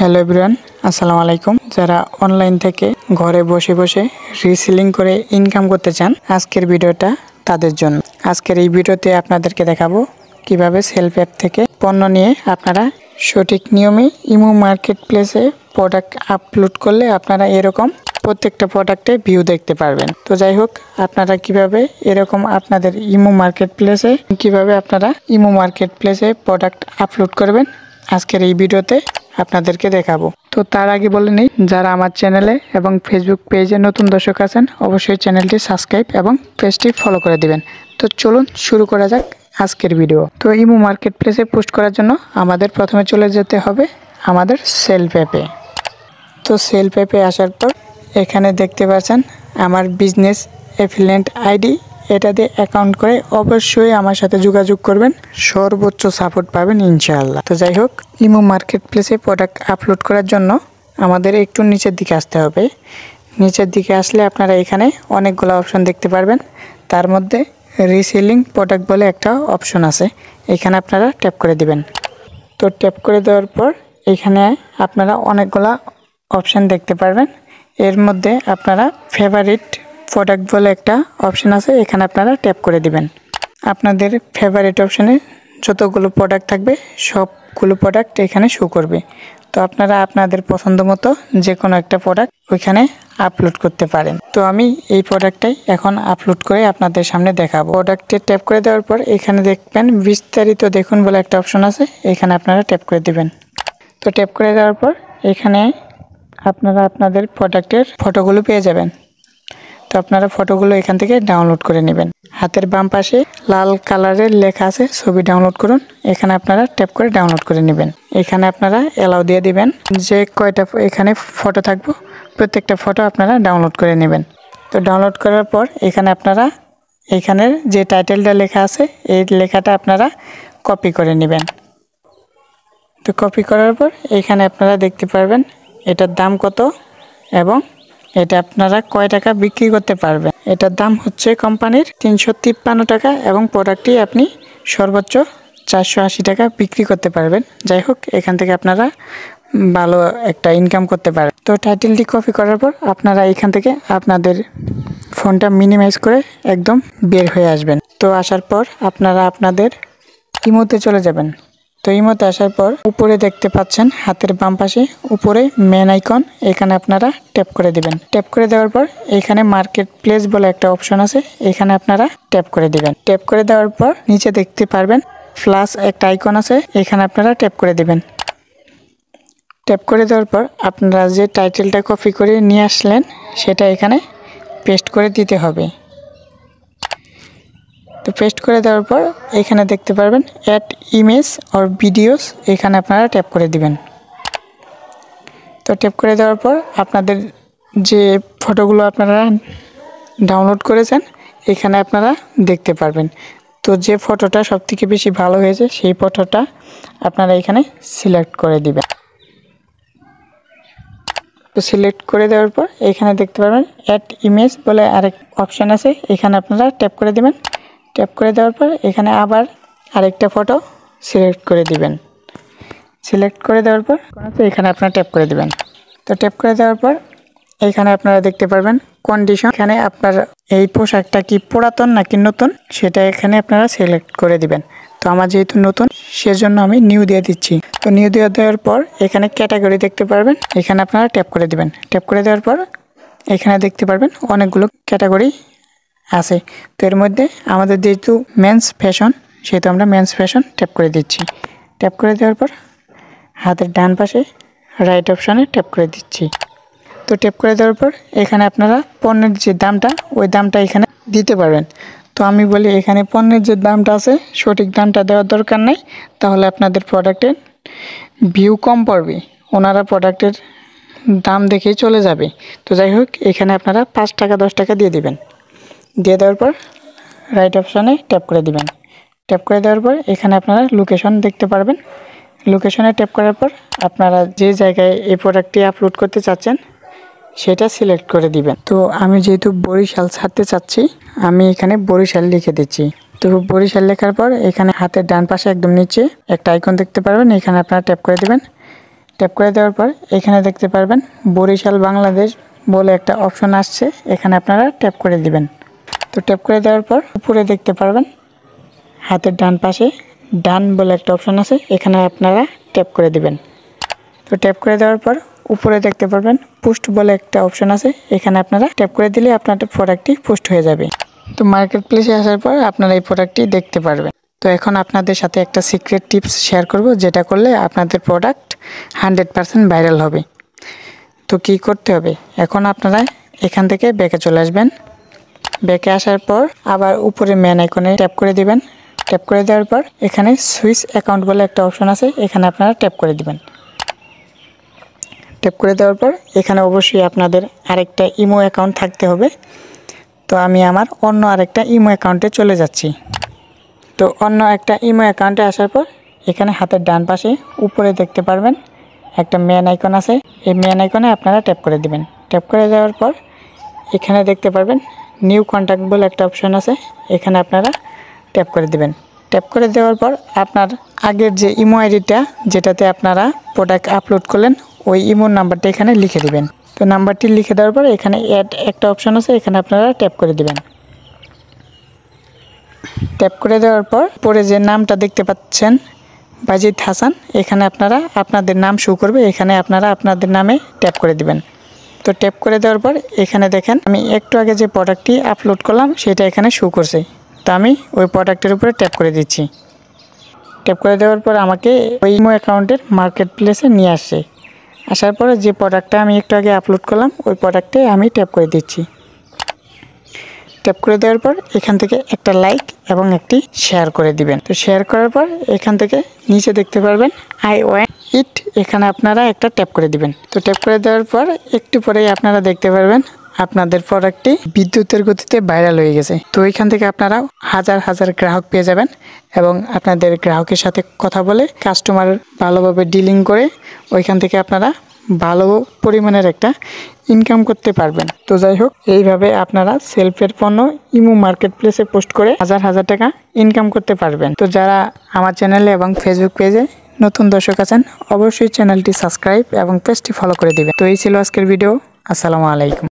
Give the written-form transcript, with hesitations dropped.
Hello everyone, আসসালামু আলাইকুম। যারা অনলাইন থেকে ঘরে বসে বসে রিসেলিং করে ইনকাম করতে চান, আজকের ভিডিওটা তাদের জন্য। আজকের এই ভিডিওতে আপনাদেরকে দেখাবো কিভাবে সেলফ অ্যাপ থেকে পণ্য নিয়ে আপনারা সঠিক নিয়মে ইমো মার্কেট প্লেসে প্রোডাক্ট আপলোড করলে আপনারা এরকম প্রত্যেকটা প্রোডাক্টে ভিউ দেখতে পারবেন। তো যাই হোক, আপনারা কিভাবে এরকম আপনাদের ইমো মার্কেট প্লেসে প্রোডাক্ট আপলোড করবেন আজকের এই ভিডিওতে আপনাদেরকে দেখাবো। তো তার আগে বলে নিই, যারা আমার চ্যানেলে এবং ফেসবুক পেজে নতুন দর্শক আছেন অবশ্যই চ্যানেলটি সাবস্ক্রাইব এবং পেজটি ফলো করে দিবেন। তো চলুন শুরু করা যাক আজকের ভিডিও। তো ইমো মার্কেট প্লেসে পোস্ট করার জন্য আমাদের প্রথমে চলে যেতে হবে আমাদের সেলফ অ্যাপে। তো সেলফ অ্যাপে আসার পর এখানে দেখতে পাচ্ছেন আমার বিজনেস অ্যাফিলিয়েট আইডি, এটা দিয়ে অ্যাকাউন্ট করে অবশ্যই আমার সাথে যোগাযোগ করবেন, সর্বোচ্চ সাপোর্ট পাবেন ইনশাআল্লাহ। তো যাই হোক, ইমো মার্কেট প্লেসে প্রোডাক্ট আপলোড করার জন্য আমাদের একটু নিচের দিকে আসতে হবে। নিচের দিকে আসলে আপনারা এখানে অনেকগুলো অপশন দেখতে পারবেন, তার মধ্যে রিসেলিং প্রোডাক্ট বলে একটা অপশন আছে, এখানে আপনারা ট্যাপ করে দিবেন। তো ট্যাপ করে দেওয়ার পর এখানে আপনারা অনেকগুলা অপশন দেখতে পারবেন, এর মধ্যে আপনারা ফেভারিট প্রোডাক্ট বলে একটা অপশন আছে, এখানে আপনারা ট্যাপ করে দিবেন। আপনাদের ফেভারিট অপশনে যতগুলো প্রোডাক্ট থাকবে সবগুলো প্রোডাক্ট এখানে শো করবে। তো আপনারা আপনাদের পছন্দ মতো যে কোনো একটা প্রোডাক্ট ওইখানে আপলোড করতে পারেন। তো আমি এই প্রোডাক্টটাই এখন আপলোড করে আপনাদের সামনে দেখাবো। প্রোডাক্টে ট্যাপ করে দেওয়ার পর এখানে দেখবেন বিস্তারিত দেখুন বলে একটা অপশন আছে, এখানে আপনারা ট্যাপ করে দিবেন। তো ট্যাপ করে দেওয়ার পর এখানে আপনারা আপনাদের প্রোডাক্টের ফটোগুলো পেয়ে যাবেন। তো আপনারা ফটোগুলো এখান থেকে ডাউনলোড করে নেবেন। হাতের বাম পাশে লাল কালারের লেখা আছে ছবি ডাউনলোড করুন, এখানে আপনারা ট্যাপ করে ডাউনলোড করে নেবেন। এখানে আপনারা অ্যালাউ দিয়ে দিবেন, যে কয়টা এখানে ফটো থাকবো প্রত্যেকটা ফটো আপনারা ডাউনলোড করে নেবেন। তো ডাউনলোড করার পর এখানে আপনারা এখানের যে টাইটেলটা লেখা আছে এই লেখাটা আপনারা কপি করে নেবেন। তো কপি করার পর এখানে আপনারা দেখতে পারবেন এটার দাম কত এবং এটা আপনারা কয় টাকা বিক্রি করতে পারবেন। এটার দাম হচ্ছে কোম্পানির 353 টাকা এবং প্রোডাক্টটি আপনি সর্বোচ্চ 480 টাকা বিক্রি করতে পারবেন। যাই হোক, এখান থেকে আপনারা ভালো একটা ইনকাম করতে পারেন। তো টাইটেলটি কপি করার পর আপনারা এখান থেকে আপনাদের ফোনটা মিনিমাইজ করে একদম বের হয়ে আসবেন। তো আসার পর আপনারা আপনাদের ইমোতে চলে যাবেন। তো ইমোতে আসার পর উপরে দেখতে পাচ্ছেন হাতের বাম পাশে উপরে মেন আইকন, এখানে আপনারা ট্যাপ করে দিবেন। ট্যাপ করে দেওয়ার পর এখানে মার্কেট প্লেস বলে একটা অপশন আছে, এখানে আপনারা ট্যাপ করে দিবেন। ট্যাপ করে দেওয়ার পর নিচে দেখতে পারবেন প্লাস একটা আইকন আছে, এখানে আপনারা ট্যাপ করে দিবেন। ট্যাপ করে দেওয়ার পর আপনারা যে টাইটেলটা কপি করে নিয়ে আসলেন সেটা এখানে পেস্ট করে দিতে হবে। তো পেস্ট করে দেওয়ার পর এখানে দেখতে পারবেন অ্যাড ইমেজ অর ভিডিওস, এখানে আপনারা ট্যাপ করে দিবেন। তো ট্যাপ করে দেওয়ার পর আপনাদের যে ফটোগুলো আপনারা ডাউনলোড করেছেন এখানে আপনারা দেখতে পারবেন। তো যে ফটোটা সবথেকে বেশি ভালো হয়েছে সেই ফটোটা আপনারা এখানে সিলেক্ট করে দিবেন। তো সিলেক্ট করে দেওয়ার পর এখানে দেখতে পারবেন অ্যাড ইমেজ বলে আরেক অপশান আছে, এখানে আপনারা ট্যাপ করে দিবেন। ট্যাপ করে দেওয়ার পর এখানে আবার আরেকটা ফটো সিলেক্ট করে দিবেন। সিলেক্ট করে দেওয়ার পর এখানে আপনারা ট্যাপ করে দিবেন। তো ট্যাপ করে দেওয়ার পর এখানে আপনারা দেখতে পারবেন কন্ডিশন, এখানে আপনার এই পোশাকটা কি পুরাতন নাকি নতুন সেটা এখানে আপনারা সিলেক্ট করে দিবেন। তো আমার যেহেতু নতুন সেজন্য আমি নিউ দিয়ে দিচ্ছি। তো নিউ দিয়ে দেওয়ার পর এখানে ক্যাটাগরি দেখতে পারবেন, এখানে আপনারা ট্যাপ করে দিবেন। ট্যাপ করে দেওয়ার পর এখানে দেখতে পারবেন অনেকগুলো ক্যাটাগরি আছে। তো এর মধ্যে আমাদের যেহেতু মেন্স ফ্যাশন সেহেতু আমরা মেন্স ফ্যাশন ট্যাপ করে দিচ্ছি। ট্যাপ করে দেওয়ার পর হাতের ডান পাশে রাইট অপশানে ট্যাপ করে দিচ্ছি। তো ট্যাপ করে দেওয়ার পর এখানে আপনারা পণ্যের যে দামটা ওই দামটা এখানে দিতে পারবেন। তো আমি বলি এখানে পণ্যের যে দামটা আছে সঠিক দামটা দেওয়ার দরকার নেই, তাহলে আপনাদের প্রোডাক্টের ভিউ কম পড়বে, ওনারা প্রোডাক্টের দাম দেখেই চলে যাবে। তো যাই হোক, এখানে আপনারা 5 টাকা 10 টাকা দিয়ে দিবেন। দিয়ে দেওয়ার পর রাইট অপশানে ট্যাপ করে দিবেন। ট্যাপ করে দেওয়ার পর এখানে আপনারা লোকেশন দেখতে পারবেন। লোকেশনে ট্যাপ করার পর আপনারা যে জায়গায় এই প্রোডাক্টটি আপলোড করতে চাচ্ছেন সেটা সিলেক্ট করে দিবেন। তো আমি যেহেতু বরিশাল ছাড়তে চাচ্ছি আমি এখানে বরিশাল লিখে দিচ্ছি। তো বরিশাল লেখার পর এখানে হাতের ডান পাশে একদম নিচে একটা আইকন দেখতে পারবেন, এখানে আপনারা ট্যাপ করে দিবেন। ট্যাপ করে দেওয়ার পর এখানে দেখতে পারবেন বরিশাল বাংলাদেশ বলে একটা অপশন আসছে, এখানে আপনারা ট্যাপ করে দিবেন। তো ট্যাপ করে দেওয়ার পর উপরে দেখতে পারবেন হাতের ডান পাশে ডান বলে একটা অপশন আছে, এখানে আপনারা ট্যাপ করে দিবেন। তো ট্যাপ করে দেওয়ার পর উপরে দেখতে পারবেন পোস্ট বলে একটা অপশন আছে, এখানে আপনারা ট্যাপ করে দিলে আপনাদের প্রোডাক্টটি পোস্ট হয়ে যাবে। তো মার্কেট প্লেসে আসার পর আপনারা এই প্রোডাক্টটি দেখতে পারবেন। তো এখন আপনাদের সাথে একটা সিক্রেট টিপস শেয়ার করব, যেটা করলে আপনাদের প্রোডাক্ট 100% ভাইরাল হবে। তো কি করতে হবে, এখন আপনারা এখান থেকে ব্যাকে চলে আসবেন। ব্যাকে আসার পর আবার উপরে মেন আইকনে ট্যাপ করে দিবেন। ট্যাপ করে দেওয়ার পর এখানে সুইচ অ্যাকাউন্ট বলে একটা অপশন আছে, এখানে আপনারা ট্যাপ করে দিবেন। ট্যাপ করে দেওয়ার পর এখানে অবশ্যই আপনাদের আরেকটা ইমো অ্যাকাউন্ট থাকতে হবে। তো আমি আমার অন্য আরেকটা ইমো অ্যাকাউন্টে চলে যাচ্ছি। তো অন্য একটা ইমো অ্যাকাউন্টে আসার পর এখানে হাতের ডান পাশে উপরে দেখতে পারবেন একটা মেন আইকন আছে, এই মেন আইকনে আপনারা ট্যাপ করে দিবেন। ট্যাপ করে দেওয়ার পর এখানে দেখতে পারবেন নিউ কন্ট্যাক্ট বলে একটা অপশন আছে, এখানে আপনারা ট্যাপ করে দিবেন। ট্যাপ করে দেওয়ার পর আপনার আগের যে ইমো আইডিটা যেটাতে আপনারা প্রোডাক্ট আপলোড করলেন ওই ইমোর নাম্বারটা এখানে লিখে দিবেন। তো নাম্বারটি লিখে দেওয়ার পর এখানে অ্যাড একটা অপশন আছে, এখানে আপনারা ট্যাপ করে দিবেন। ট্যাপ করে দেওয়ার পর পরে যে নামটা দেখতে পাচ্ছেন বাজিদ হাসান, এখানে আপনারা আপনাদের নাম শো করবে, এখানে আপনারা আপনাদের নামে ট্যাপ করে দিবেন। তো ট্যাপ করে দেওয়ার পর এখানে দেখেন আমি একটু আগে যে প্রোডাক্টটি আপলোড করলাম সেটা এখানে শো করছে। তো আমি ওই প্রোডাক্টের উপরে ট্যাপ করে দিচ্ছি। ট্যাপ করে দেওয়ার পর আমাকে ওই ইমো অ্যাকাউন্টের মার্কেট প্লেসে নিয়ে আসছে। আসার পরে যে প্রোডাক্টটা আমি একটু আগে আপলোড করলাম ওই প্রোডাক্টে আমি ট্যাপ করে দিচ্ছি। ট্যাপ করে দেওয়ার পর এখান থেকে একটা লাইক এবং একটি শেয়ার করে দিবেন। তো শেয়ার করার পর এখান থেকে নিচে দেখতে পারবেন আই ওয়ান্ট ইট, এখানে আপনারা একটা ট্যাপ করে দিবেন। তো ট্যাপ করে দেওয়ার পর একটু পরেই আপনারা দেখতে পারবেন আপনাদের প্রোডাক্টটি বিদ্যুতের গতিতে ভাইরাল হয়ে গেছে। তো এখান থেকে আপনারা হাজার হাজার গ্রাহক পেয়ে যাবেন এবং আপনাদের গ্রাহকের সাথে কথা বলে কাস্টমার ভালোভাবে ডিলিং করে ওইখান থেকে আপনারা ভালো পরিমাণের একটা ইনকাম করতে পারবেন। তো যাই হোক, এইভাবে আপনারা সেলফের পণ্য ইমো মার্কেট প্লেসে পোস্ট করে হাজার হাজার টাকা ইনকাম করতে পারবেন। তো যারা আমার চ্যানেলে এবং ফেসবুক পেজে নতুন দর্শক আছেন অবশ্যই চ্যানেলটি সাবস্ক্রাইব এবং পেজটি ফলো করে দিবেন। তো এই ছিল আজকের ভিডিও। আসসালামু আলাইকুম।